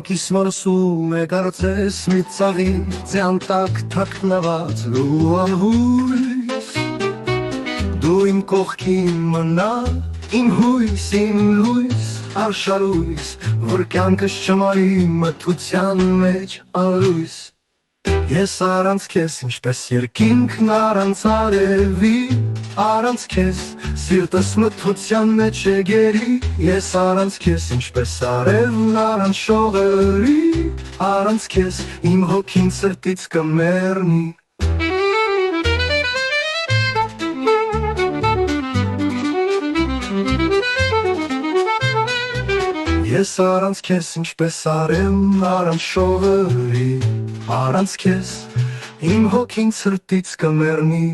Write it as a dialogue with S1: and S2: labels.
S1: Հոգիս մորսում է կարծես մի ծաղի ձյան տակ թաքնված լուահույս Դու իմ կողքին մնա, իմ հույս, իմ լույս, արշալույս Որ կյանքս չմարի մթության մեջ անլույս Ես առանց քեզ ինչպես երկինքն առանց արևի Առանց քեզ սիրտս մթության մեջ է գերի Ես առանց քեզ ինչպես արևն առանց շողերի Առանց քեզ իմ հոգին սրտից կմեռնի Ես առանց քեզ ինչպես արևն առանց շողերի Առանց քեզ իմ հոգին սրտից կմեռնի